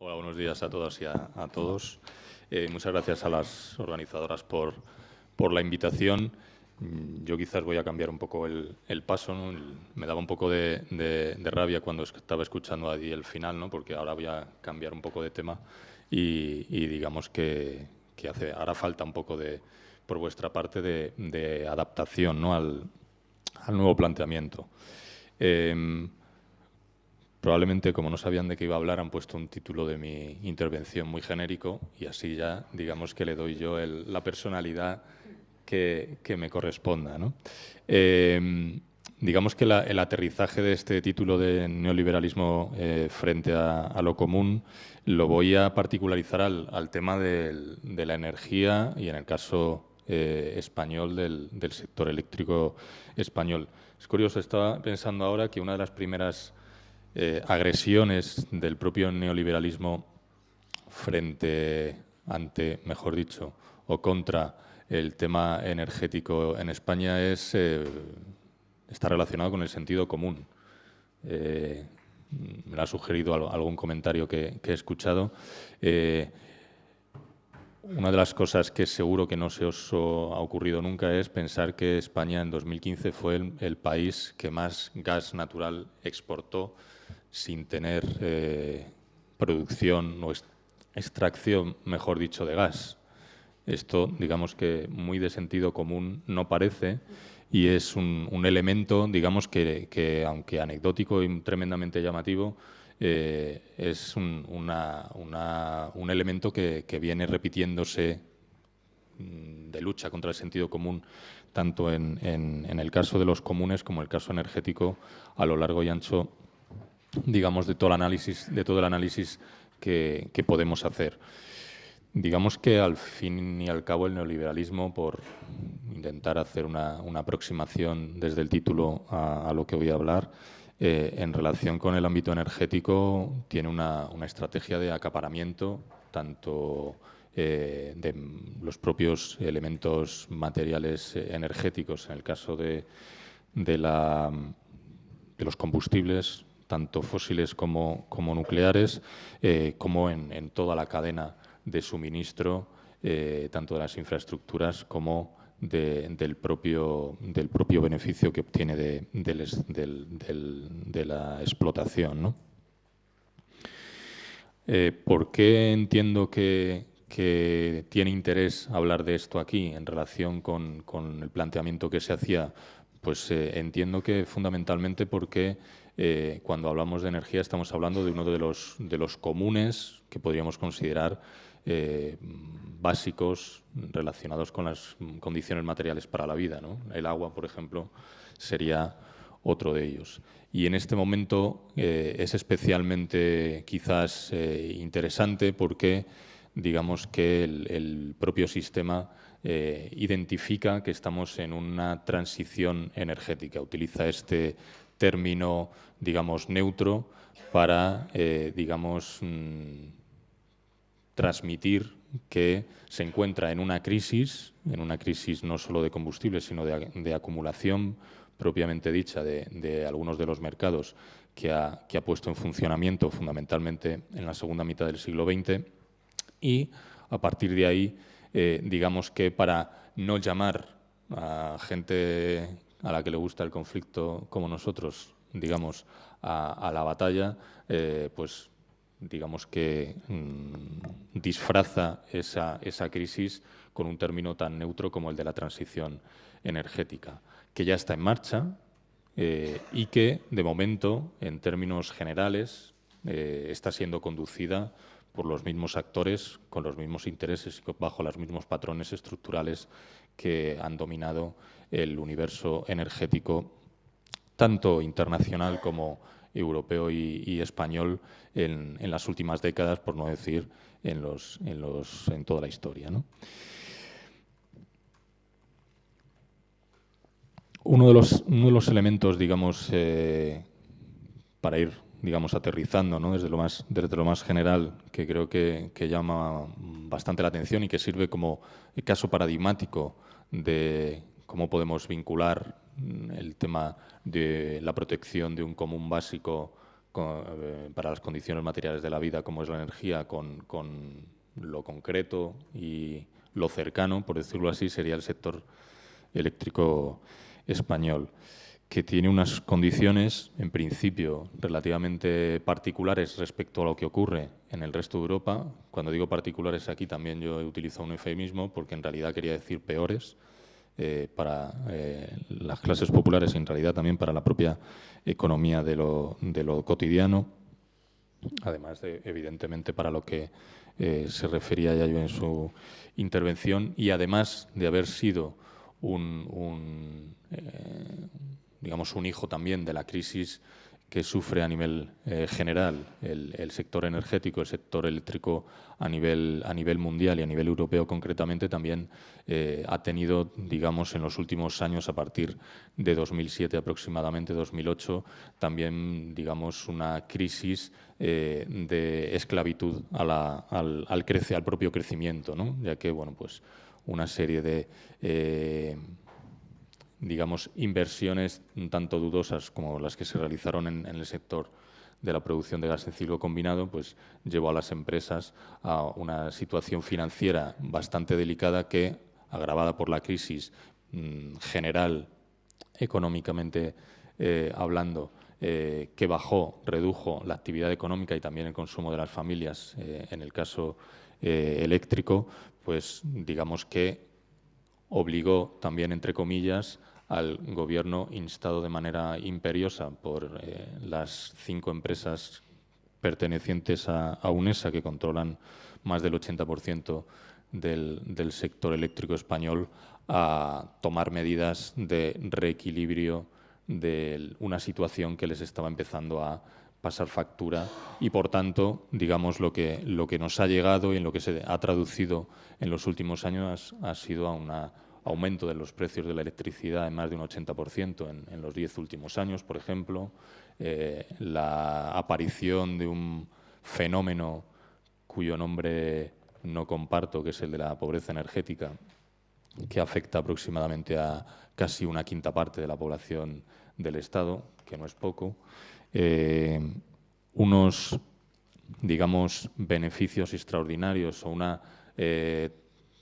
Hola, buenos días a todas y a todos. Muchas gracias a las organizadoras por la invitación. Yo quizás voy a cambiar un poco el paso, ¿no? Me daba un poco de rabia cuando estaba escuchando ahí el final, ¿no? Porque ahora voy a cambiar un poco de tema y digamos que hará falta un poco por vuestra parte de adaptación, ¿no? al nuevo planteamiento. Probablemente, como no sabían de qué iba a hablar, han puesto un título de mi intervención muy genérico y así ya, digamos que le doy yo la personalidad que me corresponda, ¿no? Digamos que el aterrizaje de este título de neoliberalismo frente a lo común lo voy a particularizar al tema de la energía y, en el caso español, del sector eléctrico español. Es curioso, estaba pensando ahora que una de las primeras agresiones del propio neoliberalismo mejor dicho, o contra el tema energético en España está relacionado con el sentido común. Me lo ha sugerido algún comentario que he escuchado. Una de las cosas que seguro que no se os ha ocurrido nunca es pensar que España en 2015 fue el país que más gas natural exportó sin tener producción o extracción, mejor dicho, de gas. Esto, digamos que muy de sentido común no parece y es un elemento, digamos que aunque anecdótico y tremendamente llamativo, es un elemento que viene repitiéndose de lucha contra el sentido común, tanto en el caso de los comunes como en el caso energético, a lo largo y ancho, digamos, de todo el análisis que podemos hacer. Digamos que al fin y al cabo el neoliberalismo, por intentar hacer una aproximación desde el título a lo que voy a hablar, en relación con el ámbito energético, tiene una estrategia de acaparamiento, tanto de los propios elementos materiales energéticos, en el caso de los combustibles, tanto fósiles como nucleares, como en toda la cadena de suministro, tanto de las infraestructuras como del propio beneficio que obtiene de la explotación, ¿no? ¿Por qué entiendo que tiene interés hablar de esto aquí en relación con el planteamiento que se hacía? Pues entiendo que fundamentalmente porque cuando hablamos de energía estamos hablando de uno de los comunes que podríamos considerar básicos relacionados con las condiciones materiales para la vida, ¿no? El agua, por ejemplo, sería otro de ellos. Y en este momento es especialmente quizás interesante porque digamos que el propio sistema identifica que estamos en una transición energética. Utiliza este término, digamos, neutro para, digamos, transmitir que se encuentra en una crisis no solo de combustibles, sino de acumulación propiamente dicha de algunos de los mercados que ha puesto en funcionamiento fundamentalmente en la segunda mitad del siglo XX, y a partir de ahí, digamos que para no llamar a gente a la que le gusta el conflicto como nosotros, digamos, a la batalla, pues digamos que disfraza esa crisis con un término tan neutro como el de la transición energética, que ya está en marcha y que, de momento, en términos generales, está siendo conducida por los mismos actores, con los mismos intereses y bajo los mismos patrones estructurales que han dominado el universo energético, tanto internacional como europeo y español, en las últimas décadas, por no decir en toda la historia, ¿no? Uno de los elementos, digamos, para ir, digamos, aterrizando, ¿no? desde lo más general, que creo que llama bastante la atención y que sirve como caso paradigmático de cómo podemos vincular el tema de la protección de un común básico para las condiciones materiales de la vida, como es la energía, con lo concreto y lo cercano, por decirlo así, sería el sector eléctrico español, que tiene unas condiciones, en principio, relativamente particulares respecto a lo que ocurre en el resto de Europa. Cuando digo particulares aquí también yo he utilizado un eufemismo porque en realidad quería decir peores para las clases populares y en realidad también para la propia economía de lo cotidiano, además de, evidentemente, para lo que se refería ya yo en su intervención, y además de haber sido digamos, un hijo también de la crisis que sufre a nivel general el sector energético, el sector eléctrico a nivel mundial y a nivel europeo concretamente, también ha tenido, digamos, en los últimos años, a partir de 2007 aproximadamente, 2008, también, digamos, una crisis de esclavitud al propio crecimiento, ¿no? Ya que, bueno, pues una serie de digamos, inversiones un tanto dudosas como las que se realizaron en el sector de la producción de gas en ciclo combinado, pues llevó a las empresas a una situación financiera bastante delicada que, agravada por la crisis general, económicamente hablando, que redujo la actividad económica y también el consumo de las familias, en el caso eléctrico, pues digamos que obligó también, entre comillas, al gobierno, instado de manera imperiosa por las 5 empresas pertenecientes a UNESA, que controlan más del 80% del sector eléctrico español, a tomar medidas de reequilibrio de una situación que les estaba empezando a pasar factura y, por tanto, digamos, lo que nos ha llegado y en lo que se ha traducido en los últimos años ha sido a un aumento de los precios de la electricidad en más de un 80% en los 10 últimos años, por ejemplo, la aparición de un fenómeno cuyo nombre no comparto, que es el de la pobreza energética, que afecta aproximadamente a casi una quinta parte de la población del Estado, que no es poco, unos, digamos, beneficios extraordinarios o una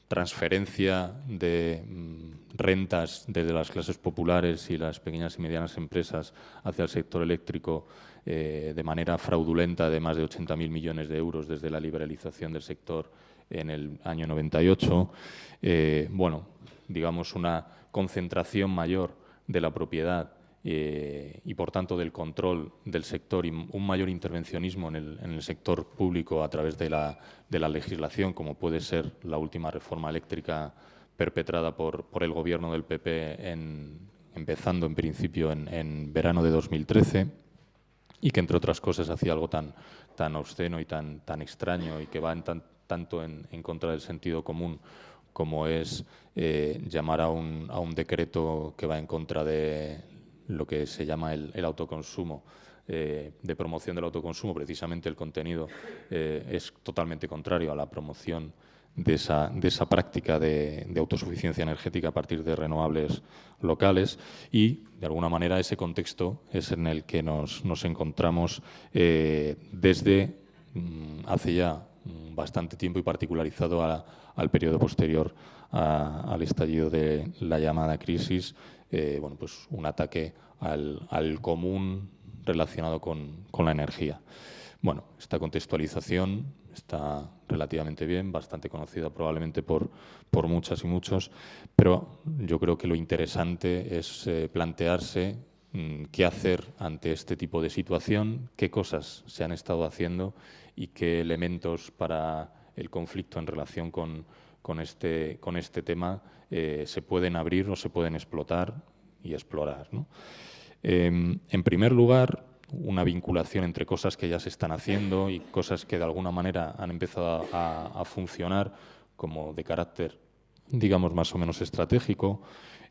transferencia de rentas desde las clases populares y las pequeñas y medianas empresas hacia el sector eléctrico de manera fraudulenta, de más de 80.000 millones de euros desde la liberalización del sector en el año 98. Bueno, digamos, una concentración mayor de la propiedad y, por tanto, del control del sector, y un mayor intervencionismo en el sector público a través de la legislación, como puede ser la última reforma eléctrica perpetrada por el Gobierno del PP, empezando en principio en verano de 2013, y que, entre otras cosas, hacía algo tan obsceno y tan extraño y que va tanto en contra del sentido común, como es llamar a un decreto que va en contra de lo que se llama el autoconsumo, de promoción del autoconsumo. Precisamente el contenido es totalmente contrario a la promoción de esa práctica de autosuficiencia energética a partir de renovables locales, y, de alguna manera, ese contexto es en el que nos encontramos desde hace ya bastante tiempo, y particularizado al periodo posterior al estallido de la llamada crisis, bueno, pues un ataque al común relacionado con la energía. Bueno, esta contextualización está relativamente bien, bastante conocida probablemente por muchas y muchos, pero yo creo que lo interesante es plantearse qué hacer ante este tipo de situación, qué cosas se han estado haciendo y qué elementos para el conflicto en relación con este tema se pueden abrir o se pueden explotar y explorar, ¿no? En primer lugar, una vinculación entre cosas que ya se están haciendo y cosas que de alguna manera han empezado a funcionar, como de carácter, digamos, más o menos estratégico,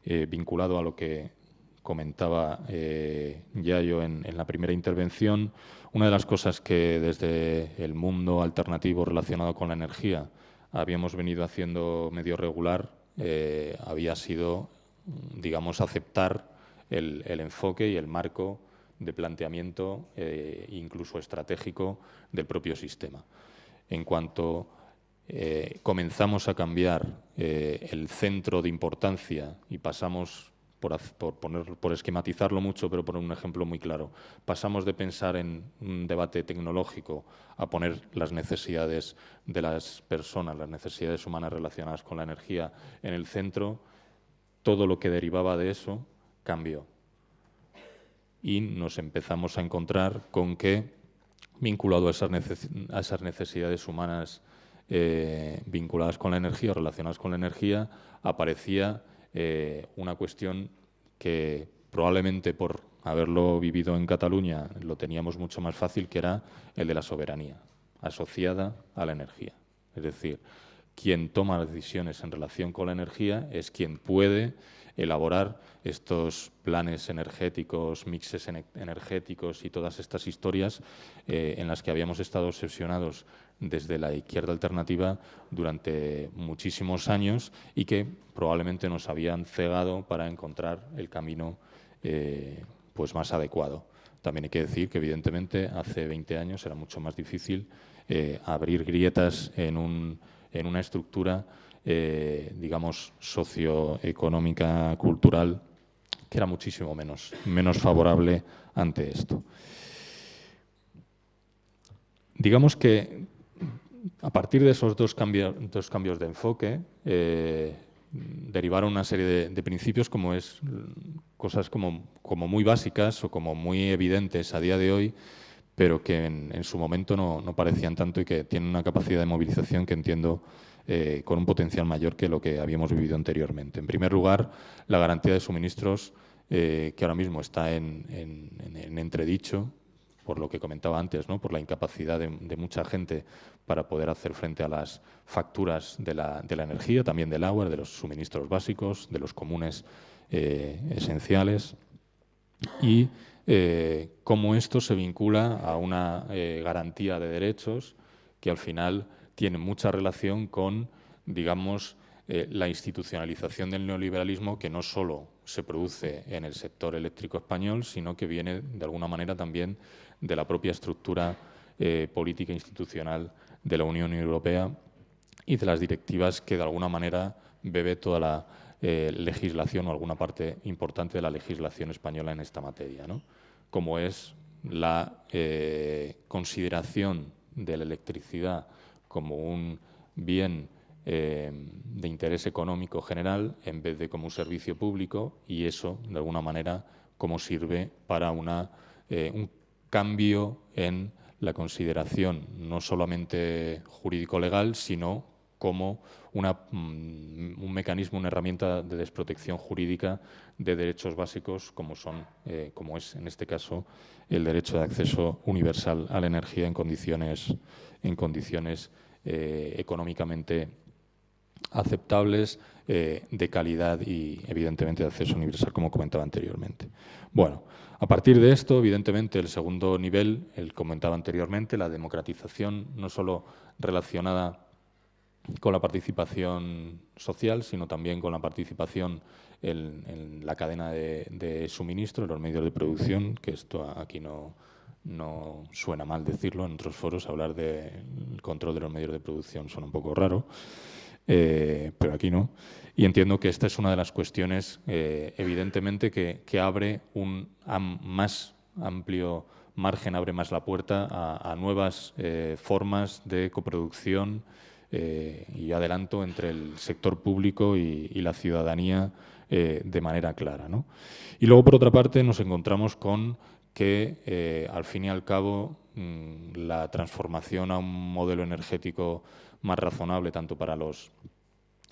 vinculado a lo que comentaba Yayo en la primera intervención. Una de las cosas que desde el mundo alternativo relacionado con la energía habíamos venido haciendo medio regular había sido, digamos, aceptar el enfoque y el marco de planteamiento incluso estratégico del propio sistema. En cuanto comenzamos a cambiar el centro de importancia y pasamos, por esquematizarlo mucho, pero por un ejemplo muy claro, pasamos de pensar en un debate tecnológico a poner las necesidades de las personas, las necesidades humanas relacionadas con la energía en el centro, todo lo que derivaba de eso cambió. Y nos empezamos a encontrar con que, vinculado a esas necesidades humanas vinculadas con la energía o relacionadas con la energía, aparecía una cuestión que probablemente por haberlo vivido en Cataluña lo teníamos mucho más fácil, que era el de la soberanía, asociada a la energía. Es decir, quien toma las decisiones en relación con la energía es quien puede elaborar estos planes energéticos, mixes energéticos y todas estas historias en las que habíamos estado obsesionados desde la izquierda alternativa durante muchísimos años y que probablemente nos habían cegado para encontrar el camino pues más adecuado. También hay que decir que, evidentemente, hace 20 años era mucho más difícil abrir grietas en una estructura, digamos, socioeconómica, cultural, que era muchísimo menos favorable ante esto. Digamos que a partir de esos dos cambios de enfoque, derivaron una serie de principios como cosas como muy básicas o como muy evidentes a día de hoy, pero que en su momento no parecían tanto y que tienen una capacidad de movilización que entiendo con un potencial mayor que lo que habíamos vivido anteriormente. En primer lugar, la garantía de suministros, que ahora mismo está en entredicho, por lo que comentaba antes, ¿no? Por la incapacidad de mucha gente para poder hacer frente a las facturas de la energía, también del agua, de los suministros básicos, de los comunes esenciales, y cómo esto se vincula a una garantía de derechos que al final tiene mucha relación con, digamos, la institucionalización del neoliberalismo, que no solo se produce en el sector eléctrico español, sino que viene de alguna manera también de la propia estructura política institucional de la Unión Europea y de las directivas que de alguna manera bebe toda la legislación o alguna parte importante de la legislación española en esta materia, ¿no? Como es la consideración de la electricidad como un bien de interés económico general en vez de como un servicio público, y eso, de alguna manera, como sirve para un cambio en la consideración no solamente jurídico-legal, sino como un mecanismo, una herramienta de desprotección jurídica de derechos básicos como es en este caso el derecho de acceso universal a la energía en condiciones económicamente aceptables, de calidad y, evidentemente, de acceso universal, como comentaba anteriormente. Bueno, a partir de esto, evidentemente, el segundo nivel, el comentaba anteriormente, la democratización, no solo relacionada con la participación social, sino también con la participación en la cadena de suministro, en los medios de producción, que esto aquí no suena mal decirlo, en otros foros hablar del control de los medios de producción suena un poco raro, pero aquí no. Y entiendo que esta es una de las cuestiones, evidentemente, que abre un más amplio margen, abre más la puerta a nuevas formas de coproducción y adelanto entre el sector público y la ciudadanía de manera clara, ¿no? Y luego, por otra parte, nos encontramos con que, al fin y al cabo, la transformación a un modelo energético más razonable, tanto para los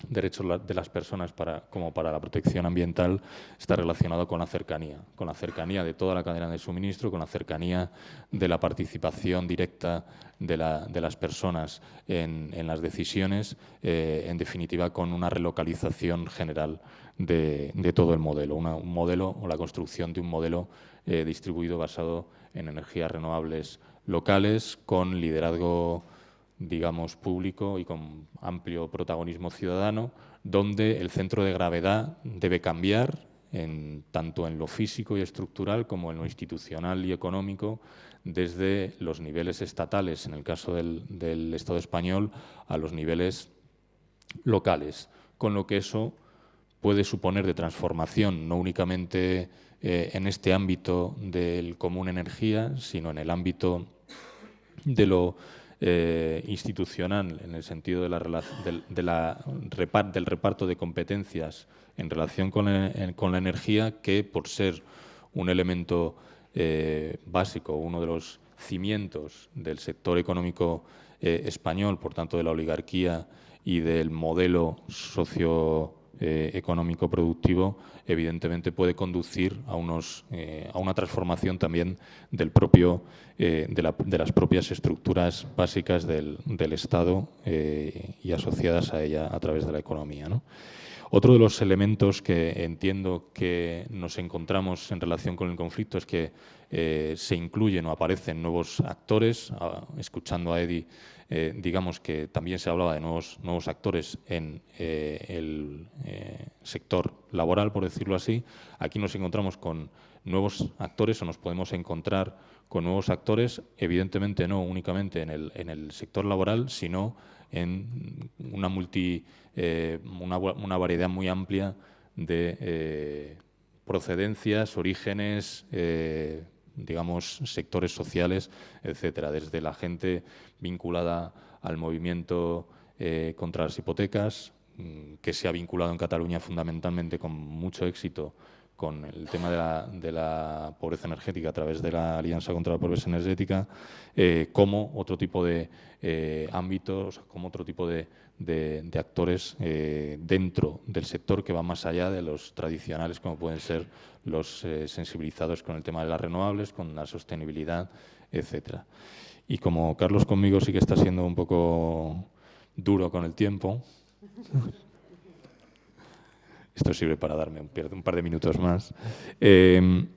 derechos de las personas como para la protección ambiental, está relacionado con la cercanía de toda la cadena de suministro, con la cercanía de la participación directa de las personas en las decisiones, en definitiva, con una relocalización general de todo el modelo, un modelo o la construcción de un modelo distribuido basado en energías renovables locales, con liderazgo, digamos, público y con amplio protagonismo ciudadano, donde el centro de gravedad debe cambiar tanto en lo físico y estructural como en lo institucional y económico, desde los niveles estatales, en el caso del Estado español, a los niveles locales, con lo que eso puede suponer de transformación, no únicamente en este ámbito del común energía, sino en el ámbito de lo institucional, en el sentido del reparto de competencias en relación con la energía, que por ser un elemento básico, uno de los cimientos del sector económico español, por tanto de la oligarquía y del modelo socioeconómico productivo, evidentemente puede conducir a una transformación también del propio, de las propias estructuras básicas del Estado y asociadas a ella a través de la economía, ¿no? Otro de los elementos que entiendo que nos encontramos en relación con el conflicto es que se incluyen o aparecen nuevos actores. Escuchando a Edi, digamos que también se hablaba de nuevos actores en el sector laboral, por decirlo así. Aquí nos encontramos con nuevos actores, o nos podemos encontrar con nuevos actores, evidentemente no únicamente en el sector laboral, sino en una variedad muy amplia de procedencias, orígenes, digamos, sectores sociales, etcétera, desde la gente vinculada al movimiento contra las hipotecas, que se ha vinculado en Cataluña fundamentalmente con mucho éxito con el tema de la pobreza energética a través de la Alianza contra la Pobreza Energética, como otro tipo de ámbitos, como otro tipo de actores dentro del sector que va más allá de los tradicionales, como pueden ser los sensibilizados con el tema de las renovables, con la sostenibilidad, etcétera. Y como Carlos conmigo sí que está siendo un poco duro con el tiempo, esto sirve para darme un par de minutos más. Y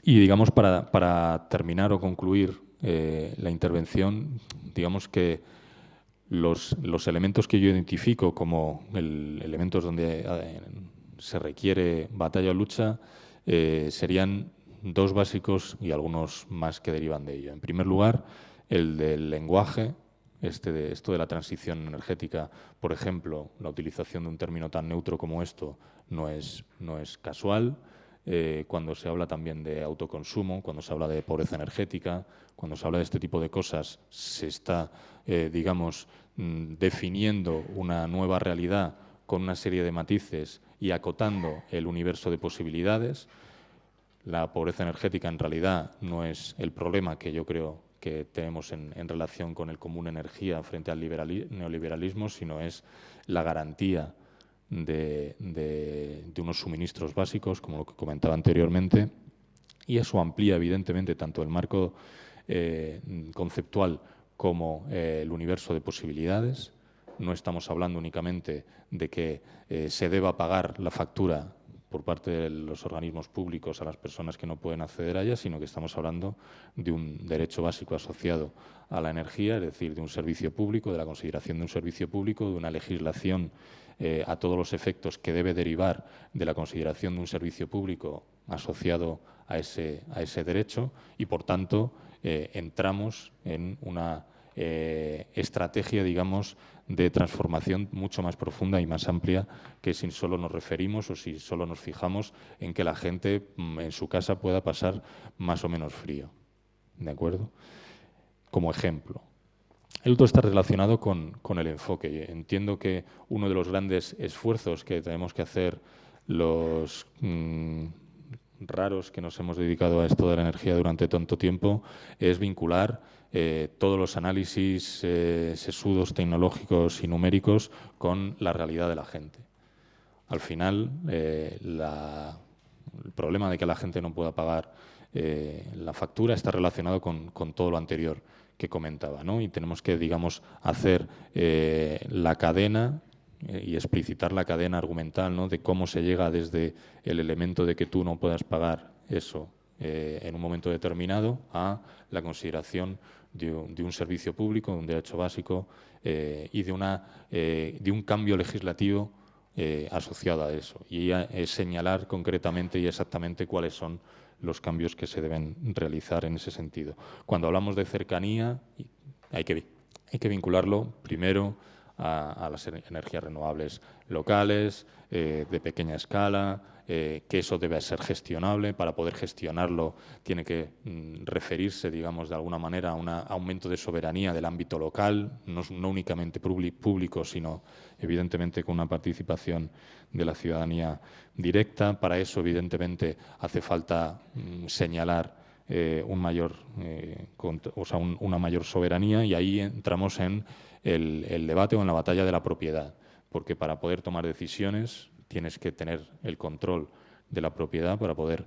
digamos, para terminar o concluir la intervención, digamos que los elementos que yo identifico como elementos donde se requiere batalla o lucha serían dos básicos y algunos más que derivan de ello. En primer lugar, el del lenguaje. Esto de la transición energética, por ejemplo, la utilización de un término tan neutro como esto no es casual. Cuando se habla también de autoconsumo, cuando se habla de pobreza energética, cuando se habla de este tipo de cosas, se está, digamos, definiendo una nueva realidad con una serie de matices y acotando el universo de posibilidades. La pobreza energética en realidad no es el problema que yo creo que tenemos en relación con el común energía frente al neoliberalismo, sino es la garantía de unos suministros básicos, como lo que comentaba anteriormente, y eso amplía evidentemente tanto el marco conceptual como el universo de posibilidades. No estamos hablando únicamente de que se deba pagar la factura por parte de los organismos públicos a las personas que no pueden acceder a ella, sino que estamos hablando de un derecho básico asociado a la energía, es decir, de un servicio público, de la consideración de un servicio público, de una legislación a todos los efectos que debe derivar de la consideración de un servicio público asociado a ese derecho y, por tanto, entramos en una estrategia, digamos, de transformación mucho más profunda y más amplia que si solo nos referimos o si solo nos fijamos en que la gente en su casa pueda pasar más o menos frío. ¿De acuerdo? Como ejemplo. El otro está relacionado con el enfoque. Entiendo que uno de los grandes esfuerzos que tenemos que hacer los raros que nos hemos dedicado a esto de la energía durante tanto tiempo es vincular todos los análisis sesudos, tecnológicos y numéricos con la realidad de la gente. Al final, el problema de que la gente no pueda pagar la factura está relacionado con todo lo anterior que comentaba, ¿no? Y tenemos que, digamos, hacer la cadena y explicitar la cadena argumental, ¿no?, de cómo se llega desde el elemento de que tú no puedas pagar eso en un momento determinado a la consideración de un servicio público, de un derecho básico y de un cambio legislativo asociado a eso. Y señalar concretamente y exactamente cuáles son los cambios que se deben realizar en ese sentido. Cuando hablamos de cercanía, hay que vincularlo primero a las energías renovables locales, de pequeña escala, que eso debe ser gestionable. Para poder gestionarlo tiene que referirse, digamos, de alguna manera a un aumento de soberanía del ámbito local, no únicamente público, sino evidentemente con una participación de la ciudadanía directa. Para eso, evidentemente, hace falta señalar una mayor soberanía, y ahí entramos en el debate o en la batalla de la propiedad, porque para poder tomar decisiones tienes que tener el control de la propiedad para poder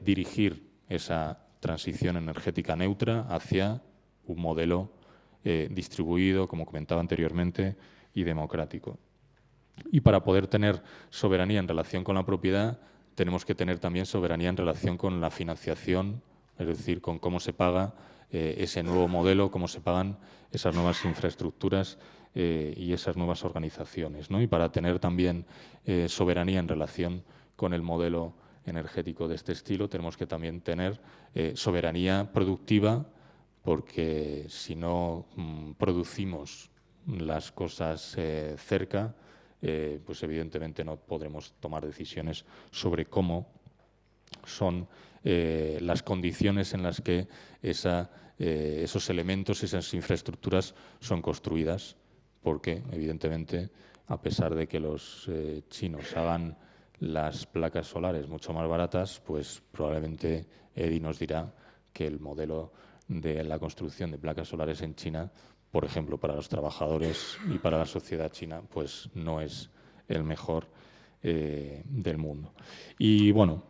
dirigir esa transición energética neutra hacia un modelo distribuido, como comentaba anteriormente, y democrático. Y para poder tener soberanía en relación con la propiedad, tenemos que tener también soberanía en relación con la financiación, es decir, con cómo se paga ese nuevo modelo, cómo se pagan esas nuevas infraestructuras y esas nuevas organizaciones, ¿no? Y para tener también soberanía en relación con el modelo energético de este estilo, tenemos que también tener soberanía productiva, porque si no producimos las cosas cerca, pues evidentemente no podremos tomar decisiones sobre cómo son las condiciones en las que esos elementos, esas infraestructuras son construidas, porque evidentemente, a pesar de que los chinos hagan las placas solares mucho más baratas, pues probablemente Eddy nos dirá que el modelo de la construcción de placas solares en China, por ejemplo, para los trabajadores y para la sociedad china, pues no es el mejor del mundo. Y bueno,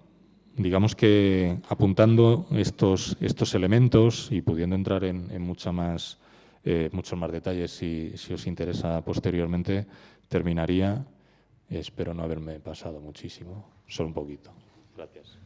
digamos que apuntando estos elementos y pudiendo entrar en muchos más detalles si os interesa posteriormente, terminaría. Espero no haberme pasado muchísimo, solo un poquito. Gracias.